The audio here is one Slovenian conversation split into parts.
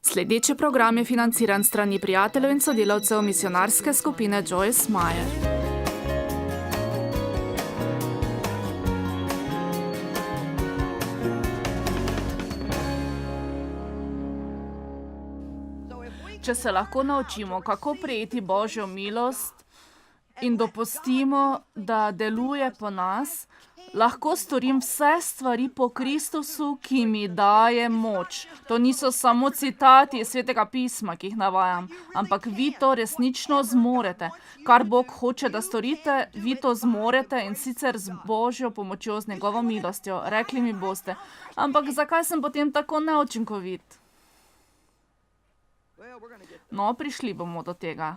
Sledeči program je financiran strani prijateljev in sodelavcev misionarske skupine Joyce Meyer. Če se lahko naučimo, kako prejeti Božjo milost in dopustimo, da deluje po nas, lahko storim vse stvari po Kristusu, ki mi daje moč. To niso samo citati iz Svetega pisma, ki jih navajam, ampak vi to resnično zmorete. Kar Bog hoče, da storite, vi to zmorete in sicer z Božjo pomočjo, z njegovo milostjo. Rekli mi boste, ampak zakaj sem potem tako neučinkovit? No, prišli bomo do tega.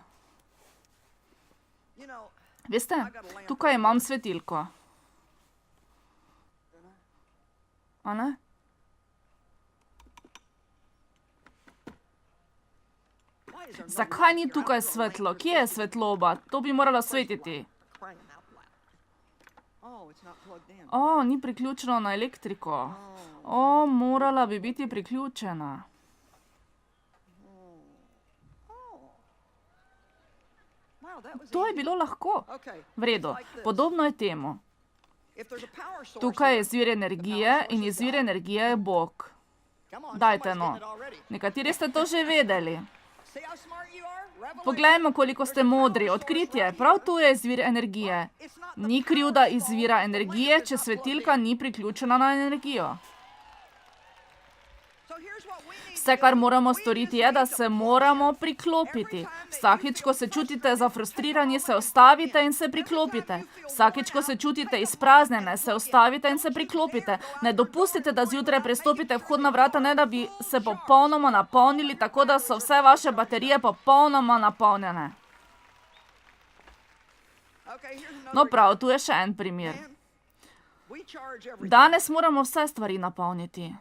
Veste, tukaj imam svetilko. A ne? Zakaj ni tukaj svetlo? Kje je svetloba? To bi moralo svetiti. O, ni priključeno na elektriko. O, morala bi biti priključena. To je bilo lahko. V redu, podobno je temu. Tukaj je izvir energije in izvir energije je Bog. Dajte no. Nekateri ste to že vedeli. Poglejmo, koliko ste modri. Odkritje. Prav tu je izvir energije. Ni krivda izvira energije, če svetilka ni priključena na energijo. Vse, kar moramo storiti, je, da se moramo priklopiti. Vsakič, ko se čutite zafrustrirani, se ustavite in se priklopite. Vsakič, ko se čutite izpraznjene, se ustavite in se priklopite. Ne dopustite, da zjutraj prestopite vhodna vrata, ne da bi se popolnoma napolnili, tako da so vse vaše baterije popolnoma napolnjene. No prav, tu je še en primer. Danes moramo vse stvari napolniti.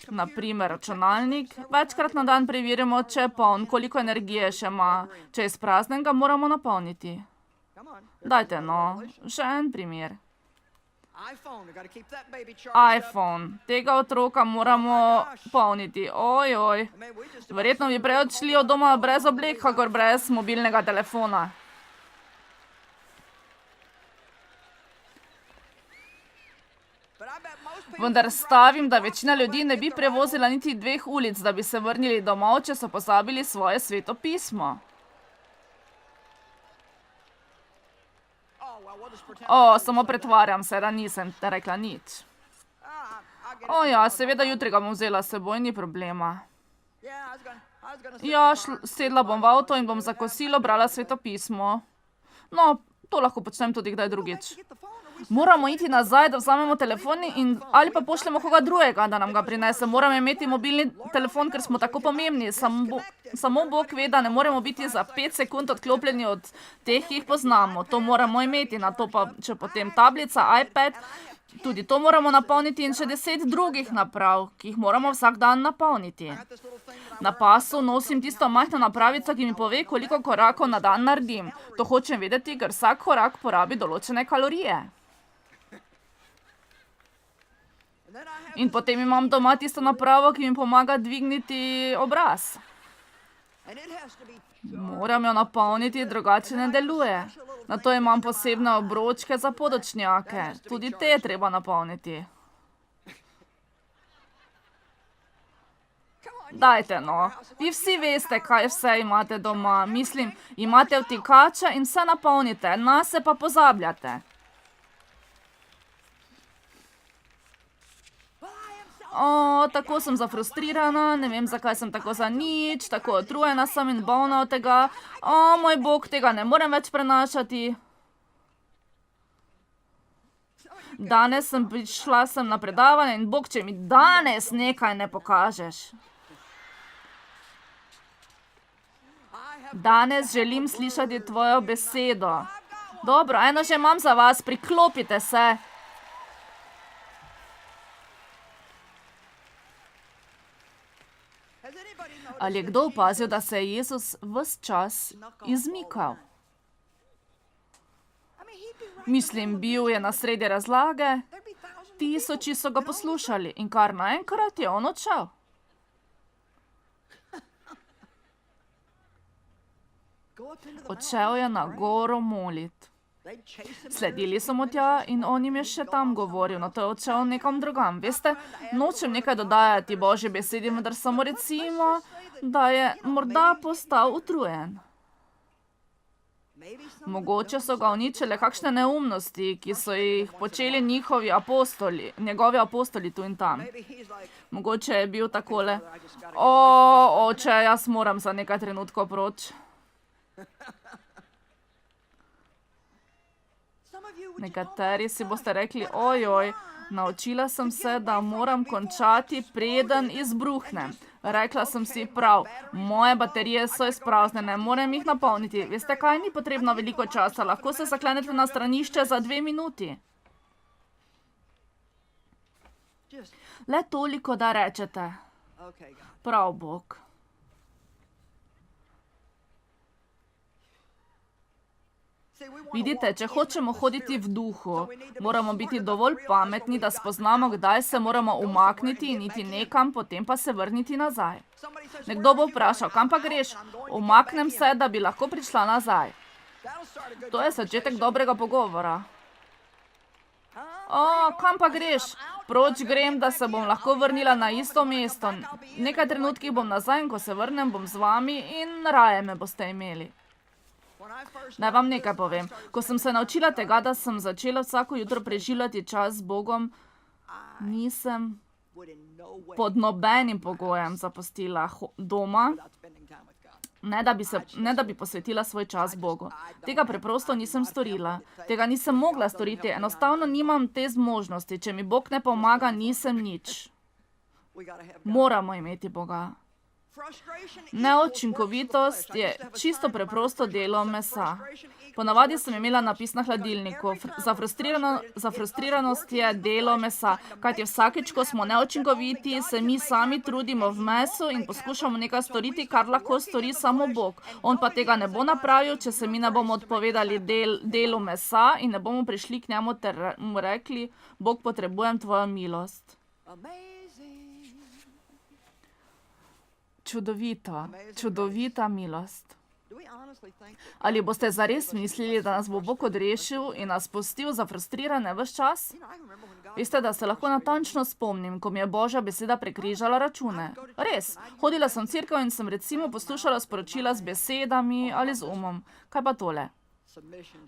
Naprimer, računalnik. Večkrat na dan preverimo, če je poln, koliko energije še ima. Če je izpraznjen, ga moramo napolniti. Dajte no, še en primer. iPhone. Tega otroka moramo polniti. Ojoj. Verjetno bi prej odšli od doma brez oblek, kakor brez mobilnega telefona. Vendar stavim, da večina ljudi ne bi prevozila niti 2 ulic, da bi se vrnili domov, če so pozabili svoje sveto pismo. O, samo pretvarjam se, da nisem rekla nič. O ja, seveda jutri ga bom vzela s seboj, ni problema. Ja, sedla bom v avto in bom za kosilo brala sveto pismo. No, to lahko počnem tudi kdaj drugič. Moramo iti nazaj, da vzamemo telefon ali pa pošljemo koga drugega, da nam ga prinese. Moramo imeti mobilni telefon, ker smo tako pomembni. Samo Bog ve, da ne moremo biti za 5 sekund odklopljeni od teh, ki jih poznamo. To moramo imeti, na to pa, če potem tablica, iPad, tudi to moramo napolniti in še 10 drugih naprav, ki jih moramo vsak dan napolniti. Na pasu nosim tisto majhno napravico, ki mi pove, koliko korakov na dan naredim. To hočem vedeti, ker vsak korak porabi določene kalorije. In potem imam doma tisto napravo, ki mi pomaga dvigniti obraz. Moram jo napolniti, drugače ne deluje. Na to imam posebne obročke za podočnjake. Tudi te je treba napolniti. Dajte no, vi vsi veste, kaj vse imate doma. Mislim, imate vtikača in vse napolnite, nase pa pozabljate. O, tako sem zafrustrirana, ne vem, zakaj sem tako za nič, tako utrujena sem in bolna od tega. O, moj Bog, tega ne morem več prenašati. Danes sem prišla na predavanje in Bog, če mi danes nekaj ne pokažeš. Danes želim slišati tvojo besedo. Dobro, eno že imam za vas, priklopite se. Ali je kdo opazil, da se je Jezus ves čas izmikal? Mislim, bil je na sredi razlage, tisoči so ga poslušali in kar naenkrat je on odšel. Odšel je na goro molit. Sledili so mu tja in on jim je še tam govoril, no to je odšel nekam drugam. Veste, nočem nekaj dodajati Božji besedi, vendar samo recimo, da je morda postal utrujen. Mogoče so ga uničile kakšne neumnosti, ki so jih počeli njegovi apostoli tu in tam. Mogoče je bil takole: oče, jaz moram za nekaj trenutkov proč. Nekateri si boste rekli: ojoj, naučila sem se, da moram končati, preden izbruhnem. Rekla sem si: prav, moje baterije so izpraznjene, moram jih napolniti. Veste kaj, ni potrebno veliko časa, lahko se zaklenete na stranišče za 2 minuti. Le toliko, da rečete: prav, Bog. Vidite, če hočemo hoditi v duhu, moramo biti dovolj pametni, da spoznamo, kdaj se moramo umakniti in iti nekam, potem pa se vrniti nazaj. Nekdo bo vprašal: kam pa greš? Umaknem se, da bi lahko prišla nazaj. To je začetek dobrega pogovora. Kam pa greš? Proč grem, da se bom lahko vrnila na isto mesto. Nekaj trenutkih bom nazaj in ko se vrnem, bom z vami in raje me boste imeli. Naj vam nekaj povem. Ko sem se naučila tega, da sem začela vsako jutro preživljati čas z Bogom, nisem pod nobenim pogojem zapustila doma, ne da bi posvetila svoj čas Bogu. Tega preprosto nisem storila. Tega nisem mogla storiti. Enostavno nimam te zmožnosti. Če mi Bog ne pomaga, nisem nič. Moramo imeti Boga. Neučinkovitost je čisto preprosto delo mesa. Ponavadi sem imela napis na hladilniku: za frustriranost je delo mesa. Kajti vsakič, ko smo neučinkoviti, se mi sami trudimo v mesu in poskušamo nekaj storiti, kar lahko stori samo Bog. On pa tega ne bo napravil, če se mi ne bomo odpovedali delu mesa in ne bomo prišli k njemu ter mu rekli: Bog, potrebujem tvojo milost. Čudovita milost. Ali boste zares mislili, da nas bo Bog odrešil in nas pustil zafrustrirane ves čas? Veste, da se lahko natančno spomnim, ko mi je Božja beseda prekrižala račune. Res, hodila sem v cerkev in sem recimo poslušala sporočila z besedami ali z umom. Kaj pa tole?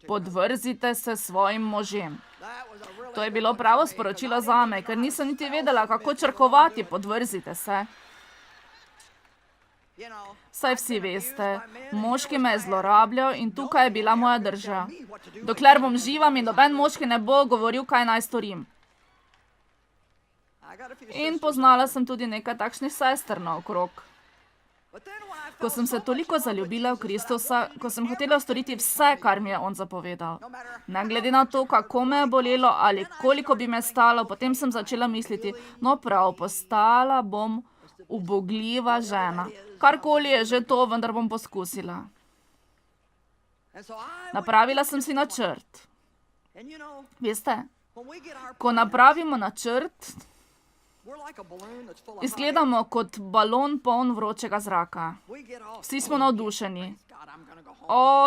Podvrzite se svojim možem. To je bilo pravo sporočilo zame, ker nisem niti vedela, kako črkovati podvrzite se. Saj vsi veste, moški me je zlorabljal in tukaj je bila moja drža. Dokler bom živa, mi noben moški ne bo govoril, kaj naj storim. In poznala sem tudi nekaj takšnih sester naokrog. Ko sem se toliko zaljubila v Kristusa, ko sem hotela storiti vse, kar mi je on zapovedal. Ne glede na to, kako me je bolelo ali koliko bi me stalo, potem sem začela misliti: no prav, postala bom ubogljiva žena. Karkoli je že to, vendar bom poskusila. Napravila sem si načrt. Veste, ko napravimo načrt, izgledamo kot balon poln vročega zraka. Vsi smo navdušeni.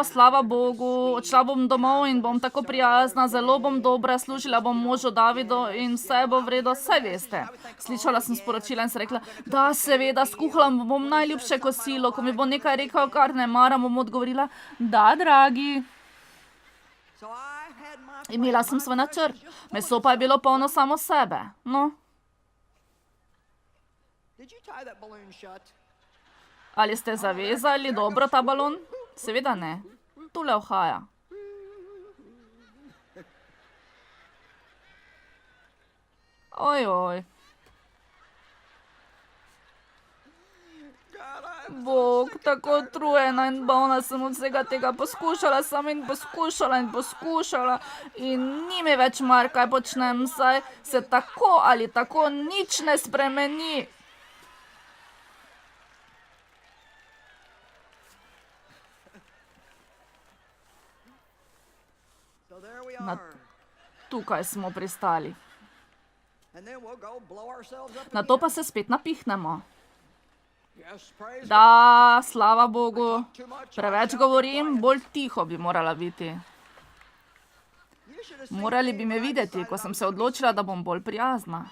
Slava Bogu, odšla bom domov in bom tako prijazna, zelo bom dobra, služila bom možu Davidu in vse bo v redu, saj veste. Slišala sem sporočila in se rekla: da, seveda, skuhala bom najljubše kosilo, ko mi bo nekaj rekel, kar ne maram, bom odgovorila: da, dragi. Imela sem svoj načrt, meso pa je bilo polno samo sebe. No. Ali ste zavezali dobro ta balon? Seveda ne. Tule uhaja. Ojoj. Bog, tako utrujena in bolna sem od vsega tega. Poskušala sem in poskušala in ni mi več mar, kaj počnem, saj se tako ali tako nič ne spremeni. Tukaj smo pristali. Nato pa se spet napihnemo. Da, slava Bogu. Preveč govorim, bolj tiho bi morala biti. Morali bi me videti, ko sem se odločila, da bom bolj prijazna.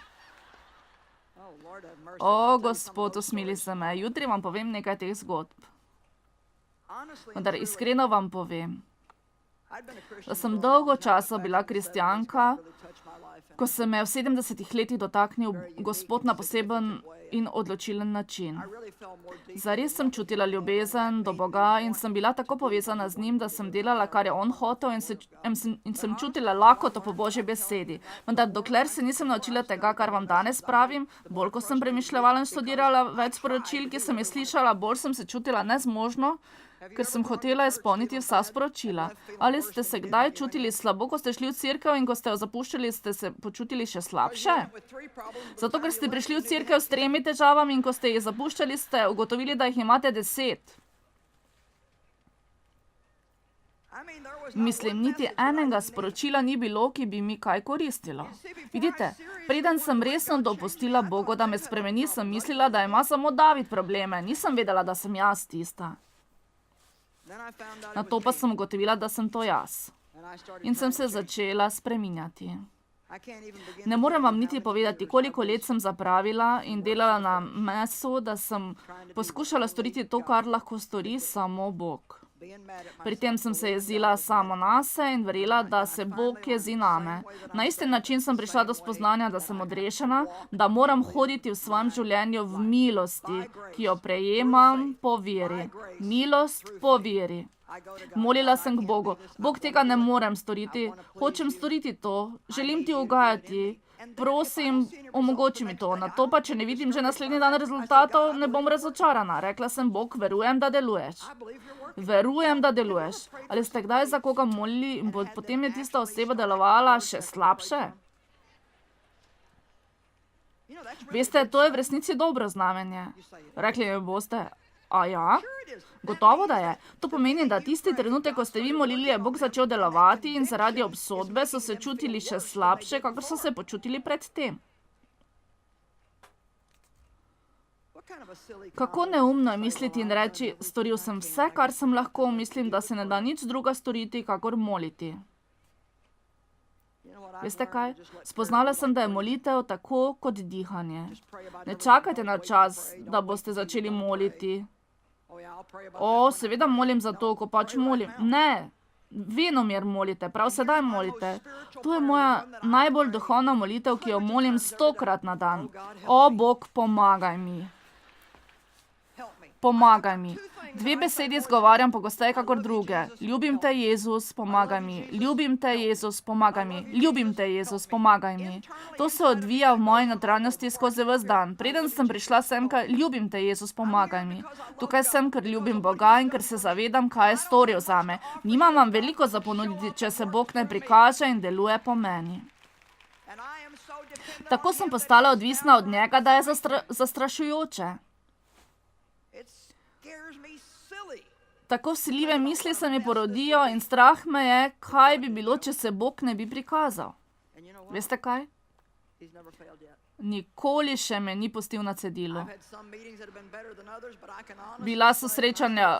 O, Gospod, usmili se me. Jutri vam povem nekaj teh zgodb. Vendar iskreno vam povem, da sem dolgo časa bila kristjanka, ko se me je v 70 letih dotaknil Gospod na poseben in odločilen način. Zares sem čutila ljubezen do Boga in sem bila tako povezana z njim, da sem delala, kar je on hotel in sem čutila lakoto po Božji besedi. Vendar dokler se nisem naučila tega, kar vam danes pravim, bolj ko sem premišljevala in študirala več sporočil, ki sem jih slišala, bolj sem se čutila nezmožno, ker sem hotela izpolniti vsa sporočila. Ali ste se kdaj čutili slabo, ko ste šli v cerkev in ko ste jo zapuščali, ste se počutili še slabše? Zato, ker ste prišli v cerkev s 3 težavami in ko ste jih zapuščali, ste ugotovili, da jih imate 10. Mislim, niti enega sporočila ni bilo, ki bi mi kaj koristilo. Vidite, preden sem resno dopustila Bogu, da me spremeni, sem mislila, da ima samo David probleme. Nisem vedela, da sem jaz tista. Nato pa sem ugotovila, da sem to jaz. In sem se začela spreminjati. Ne morem vam niti povedati, koliko let sem zapravila in delala na mesu, da sem poskušala storiti to, kar lahko stori samo Bog. Pri tem sem se jezila samo nase in verjela, da se Bog jezi name. Na isti način sem prišla do spoznanja, da sem odrešena, da moram hoditi v svojem življenju v milosti, ki jo prejemam po veri. Milost po veri. Molila sem k Bogu. Bog, tega ne morem storiti. Hočem storiti to. Želim ti ugajati. Prosim, omogoči mi to. Nato pa, če ne vidim že naslednji dan rezultatov, ne bom razočarana. Rekla sem, Bog, verujem, da deluješ. Verujem, da deluješ. Ali ste kdaj za koga molili in potem je tista oseba delovala še slabše? Veste, to je v resnici dobro znamenje. Rekli mi boste, a ja? Gotovo, da je. To pomeni, da tisti trenutek, ko ste vi molili, je Bog začel delovati in zaradi obsodbe so se čutili še slabše, kakor so se počutili pred tem. Kako neumno je misliti in reči, storil sem vse, kar sem lahko, mislim, da se ne da nič druga storiti, kakor moliti. Veste kaj? Spoznala sem, da je molitev tako kot dihanje. Ne čakajte na čas, da boste začeli moliti. O, seveda molim za to, ko pač molim. Ne, venomer molite, prav sedaj molite. To je moja najbolj duhovna molitev, ki jo molim 100-krat na dan. O, Bog, pomagaj mi. Pomagaj mi. 2 besedi izgovarjam pogosteje kakor druge. Ljubim te, Jezus, pomagaj mi. Ljubim te, Jezus, pomagaj mi. Ljubim te, Jezus, pomagaj mi. To se odvija v moji notranjosti skozi ves dan. Preden sem prišla sem, ker ljubim te, Jezus, pomagaj mi. Tukaj sem, ker ljubim Boga in ker se zavedam, kaj je storil zame. Nimam vam veliko za ponuditi, če se Bog ne prikaže in deluje po meni. Tako sem postala odvisna od njega, da je zastrašujoče. Tako vsiljive misli se mi porodijo in strah me je, kaj bi bilo, če se Bog ne bi prikazal. Veste kaj? Nikoli še me ni pustil na cedilu. Bila so srečanja,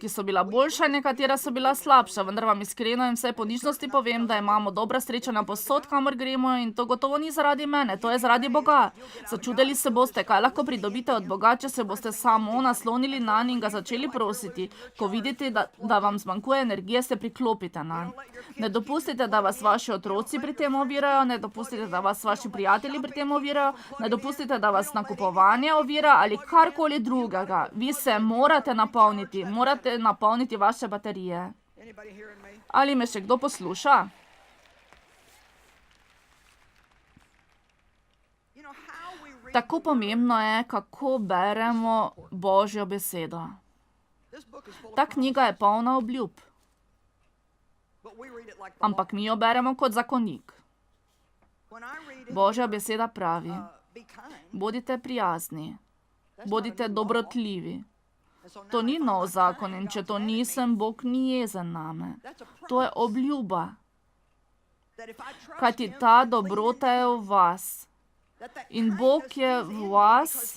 ki so bila boljša, nekatera so bila slabša, vendar vam iskreno in vse po ničnosti povem, da imamo dobra srečanja povsod, kamor gremo in to gotovo ni zaradi mene, to je zaradi Boga. Začudili se boste, kaj lahko pridobite od Boga, če se boste samo naslonili nanj in ga začeli prositi. Ko vidite, da vam zmanjkuje energije, se priklopite nanj. Ne dopustite, da vas vaši otroci pri tem ovirajo, ne dopustite, da vas vaši prijatelji pri tem ovirajo, ne dopustite, da vas nakupovanje ovira ali karkoli drugega. Vi se morate napolniti vaše baterije. Ali me še kdo posluša? Tako pomembno je, kako beremo Božjo besedo. Ta knjiga je polna obljub. Ampak mi jo beremo kot zakonik. Božja beseda pravi, bodite prijazni, bodite dobrotljivi. To ni nov zakon in če to nisem, Bog ni jezen name. To je obljuba. Kajti ta dobrota je v vas. In Bog je v vas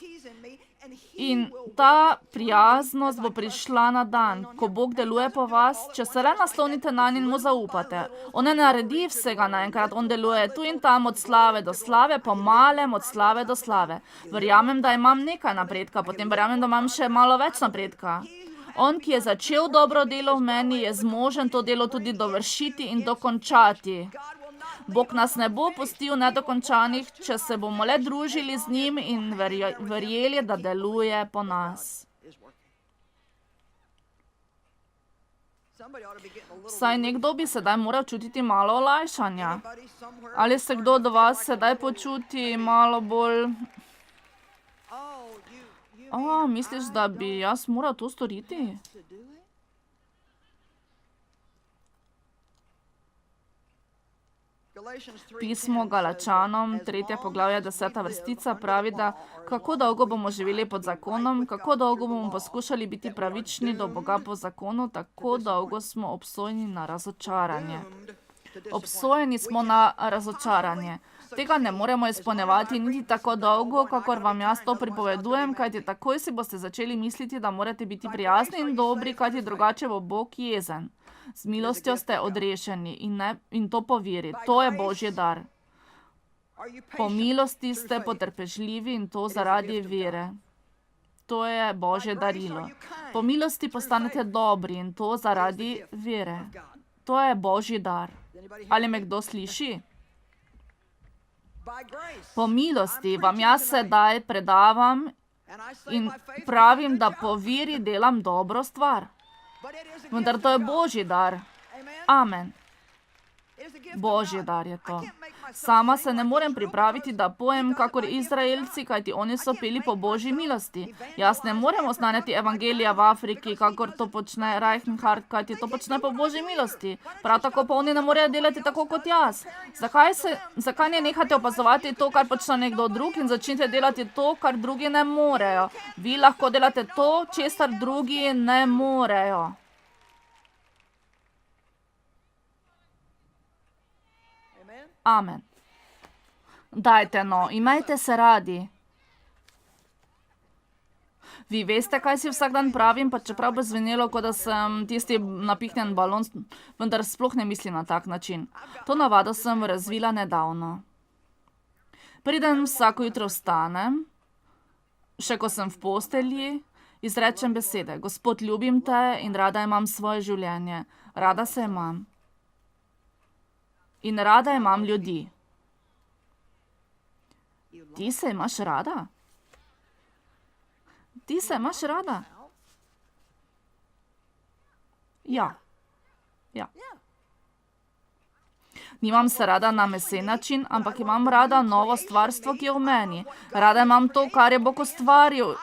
In ta prijaznost bo prišla na dan, ko Bog deluje po vas, če se le naslonite na nj in mu zaupate. On ne naredi vsega naenkrat, on deluje tu in tam od slave do slave, po malem od slave do slave. Verjamem, da imam nekaj napredka, potem verjamem, da imam še malo več napredka. On, ki je začel dobro delo v meni, je zmožen to delo tudi dovršiti in dokončati. Bog nas ne bo pustil nedokončanih, če se bomo le družili z njim in verjeli, da deluje po nas. Saj nekdo bi sedaj moral čutiti malo olajšanja. Ali se kdo od vas sedaj počuti malo bolj... misliš, da bi jaz moral to storiti? Pismo Galačanom, 3. poglavje, 10. vrstica pravi, da kako dolgo bomo živeli pod zakonom, kako dolgo bomo poskušali biti pravični do Boga po zakonu, tako dolgo smo obsojeni na razočaranje. Obsojeni smo na razočaranje. Tega ne moremo izpolnjevati niti tako dolgo, kakor vam jaz to pripovedujem, kajti takoj si boste začeli misliti, da morate biti prijazni in dobri, kajti drugače bo Bog jezen. Z milostjo ste odrešeni in to po veri. To je Božji dar. Po milosti ste potrpežljivi in to zaradi vere. To je Božje darilo. Po milosti postanete dobri in to zaradi vere. To je Božji dar. Ali me kdo sliši? Po milosti vam jaz sedaj predavam in pravim, da po veri delam dobro stvar. Vendar to je Božji dar. Amen. Božji dar je to. Sama se ne morem pripraviti, da pojem kakor Izraelci, kajti oni so peli po Božji milosti. Jaz ne morem oznanjati evangelija v Afriki, kakor to počne Reichenhard, kajti to počne po Božji milosti. Prav tako pa oni ne morejo delati tako kot jaz. Zakaj ne nehate opazovati to, kar počne nekdo drug in začnite delati to, kar drugi ne morejo? Vi lahko delate to, česar drugi ne morejo. Amen. Dajte no, imejte se radi. Vi veste, kaj si vsak dan pravim, pa čeprav bo zvenelo, kot da sem tisti napihnjen balon, vendar sploh ne mislim na tak način. To navado sem razvila nedavno. Preden vsako jutro vstanem, še ko sem v postelji, izrečem besede. Gospod, ljubim te in rada imam svoje življenje. Rada se imam. In rada imam ljudi. Ti se imaš rada? Ti se imaš rada? Ja. Ja. Nimam se rada na mesen način, ampak imam rada novo stvarstvo, ki je v meni. Rada imam to, kar je Bog ustvaril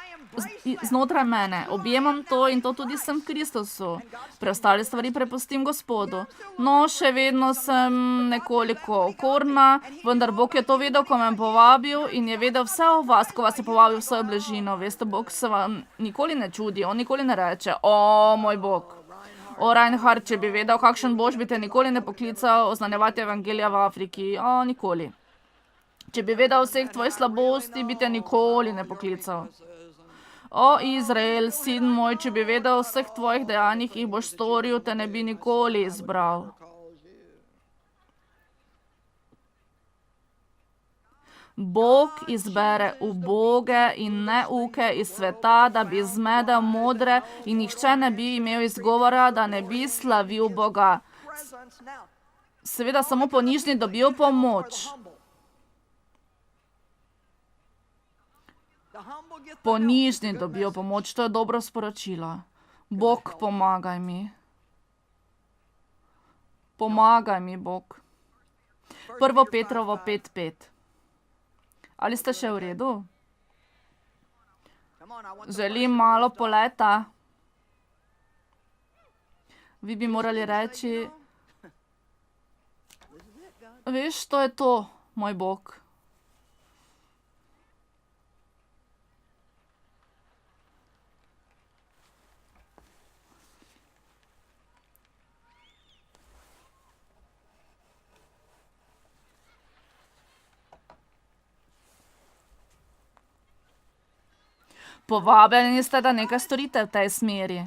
znotraj mene. Objemam to in to tudi sem v Kristusu. Preostale stvari prepustim Gospodu. No, še vedno sem nekoliko okorna, vendar Bog je to vedel, ko me je povabil in je vedel vse o vas, ko vas je povabil v svojo bližino. Veste, Bog se vam nikoli ne čudi, on nikoli ne reče, o moj Bog. O, Reinhard, če bi vedel, kakšen Bož, bi te nikoli ne poklical oznanjevati evangelija v Afriki. O, nikoli. Če bi vedel vseh tvojih slabosti, bi te nikoli ne poklical. O, Izrael, sin moj, če bi vedel vseh tvojih dejanjih, jih boš storil, te ne bi nikoli izbral. Bog izbere uboge in neuke iz sveta, da bi zmedel modre in nihče ne bi imel izgovora, da ne bi slavil Boga. Seveda samo ponižni dobijo pomoč. Ponižni dobijo pomoč, to je dobro sporočilo. Bog, pomagaj mi. Pomagaj mi, Bog. 1. Petrovo 5:5. Ali ste še v redu? Želim malo poleta. Vi bi morali reči, veš, to je to, moj Bog. Povabljeni ste, da nekaj storite v tej smeri.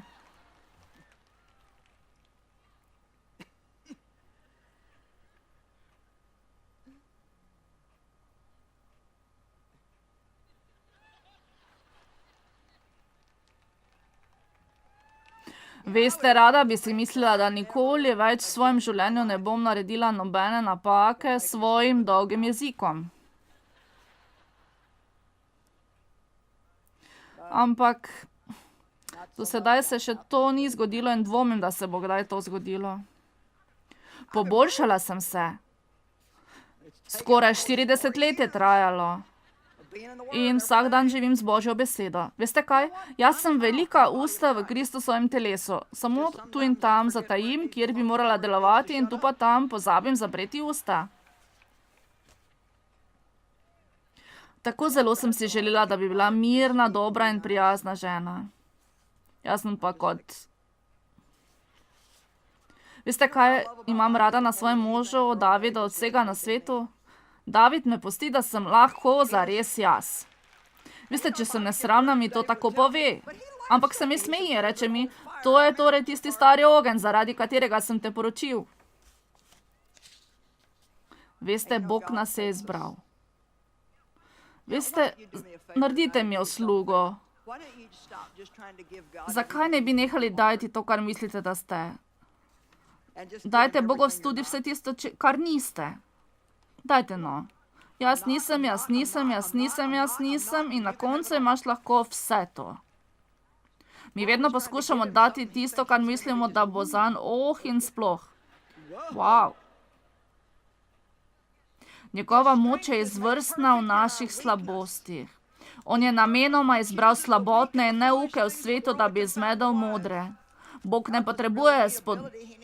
Veste, rada bi si mislila, da nikoli več v svojem življenju ne bom naredila nobene napake s svojim dolgim jezikom. Ampak do sedaj se še to ni zgodilo in dvomim, da se bo kdaj to zgodilo. Poboljšala sem se. Skoraj 40 let je trajalo. In vsak dan živim z Božjo besedo. Veste kaj? Jaz sem velika usta v Kristusovem telesu. Samo tu in tam zatajim, kjer bi morala delovati, in tu pa tam pozabim zapreti usta. Tako zelo sem si želela, da bi bila mirna, dobra in prijazna žena. Jaz sem pa kot... Veste kaj imam rada na svojem možu, Davida, od vsega na svetu? David me pusti, da sem lahko zares jaz. Veste, če sem nesramna, mi to tako pove. Ampak se mi smeji, reče mi, to je torej tisti stari ogenj, zaradi katerega sem te poročil. Veste, Bog nas je izbral. Veste, naredite mi uslugo. Zakaj ne bi nehali dajati to, kar mislite, da ste? Dajte Bogu tudi vse tisto, kar niste. Dajte no. Jaz nisem in na koncu imaš lahko vse to. Mi vedno poskušamo dati tisto, kar mislimo, da bo zanj in sploh. Wow. Njegova moč je izvrstna v naših slabostih. On je namenoma izbral slabotne in neuke v svetu, da bi zmedel modre. Bog ne potrebuje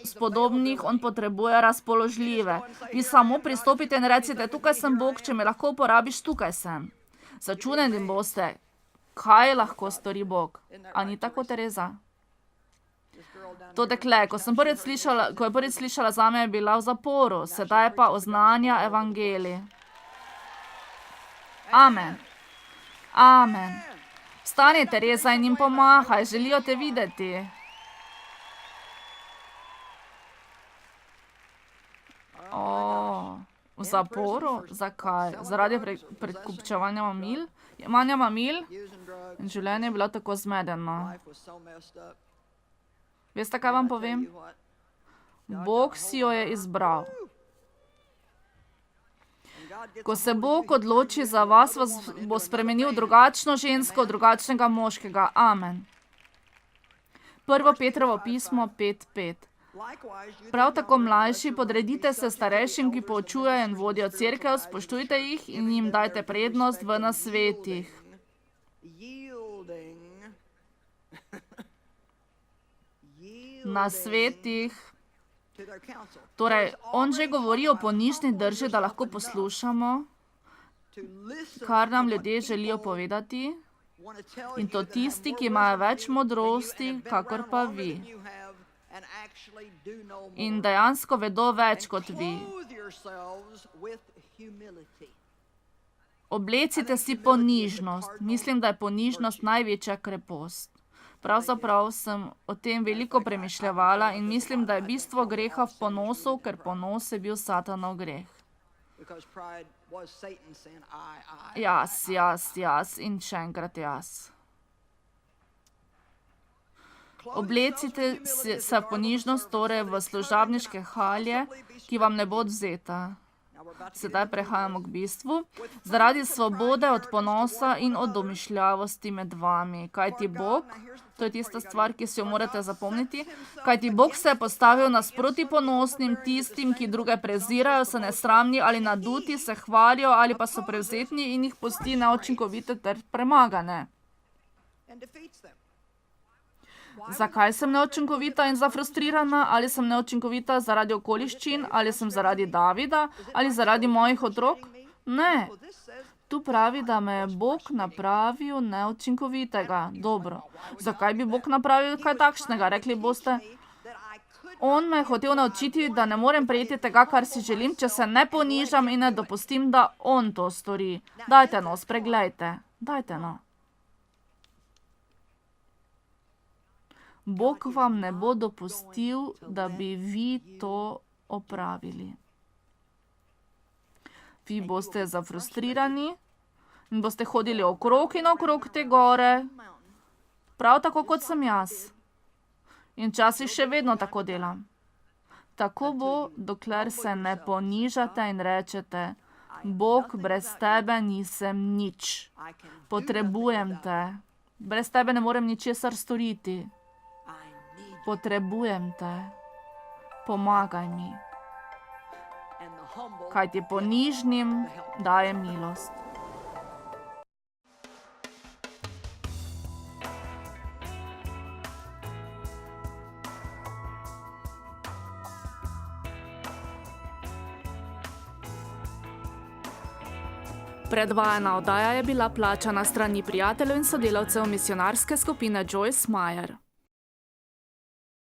spodobnih, on potrebuje razpoložljive. Vi samo pristopite in recite, tukaj sem Bog, če me lahko uporabiš, tukaj sem. Začudeni boste, kaj lahko stori Bog. A ni tako, Tereza? To dekle, ko je prvič slišala zame, je bila v zaporu, sedaj pa oznanja evangelij. Amen. Amen. Vstani, Tereza, in jim pomahaj, želijo te videti. V zaporu? Zakaj? Zaradi prekupčevanja mamil? Jemanja mamil? In življenje je bilo tako zmedeno. Veste, kaj vam povem? Bog si jo je izbral. Ko se Bog odloči za vas, vas bo spremenil drugačno žensko, drugačnega moškega. Amen. 1. Petrovo pismo 5:5. Prav tako mlajši, podredite se starejšim, ki poučujejo in vodijo cerkev, spoštujte jih in jim dajte prednost v nasvetih. Nasvetih. Torej, on že govori o ponižni drži, da lahko poslušamo, kar nam ljudje želijo povedati, in to tisti, ki imajo več modrosti, kakor pa vi. In dejansko vedo več kot vi. Oblecite si ponižnost. Mislim, da je ponižnost največja krepost. Pravzaprav sem o tem veliko premišljevala in mislim, da je bistvo greha v ponosu, ker ponos je bil Satanov greh. Jaz in še enkrat jaz. Oblecite se v ponižnost, torej v služabniške halje, ki vam ne bo odvzeta. Sedaj prehajamo k bistvu. Zaradi svobode od ponosa in od domišljavosti med vami. Kajti Bog, to je tista stvar, ki si jo morate zapomniti, kajti Bog se je postavil nasproti ponosnim, tistim, ki druge prezirajo, so nesramni ali naduti, se hvalijo ali pa so prevzetni in jih pusti neučinkovite ter premagane. Zakaj sem neučinkovita in zafrustrirana? Ali sem neučinkovita zaradi okoliščin, ali sem zaradi Davida, ali zaradi mojih otrok? Ne. Tu pravi, da me je Bog napravil neučinkovitega. Dobro. Zakaj bi Bog napravil kaj takšnega? Rekli boste, on me je hotel naučiti, da ne morem prejeti tega, kar si želim, če se ne ponižam in ne dopustim, da on to stori. Dajte no, spreglejte. Dajte no. Bog vam ne bo dopustil, da bi vi to opravili. Vi boste zafrustrirani in boste hodili okrog in okrog te gore, prav tako kot sem jaz. In včasih še vedno tako delam. Tako bo, dokler se ne ponižate in rečete: Bog, brez tebe nisem nič. Potrebujem te. Brez tebe ne morem ničesar storiti. Potrebujem te. Pomagaj mi. Kajti ponižnim dajem milost. Predvajana oddaja je bila plačana s strani prijateljev in sodelavcev misijonarske skupine Joyce Meyer.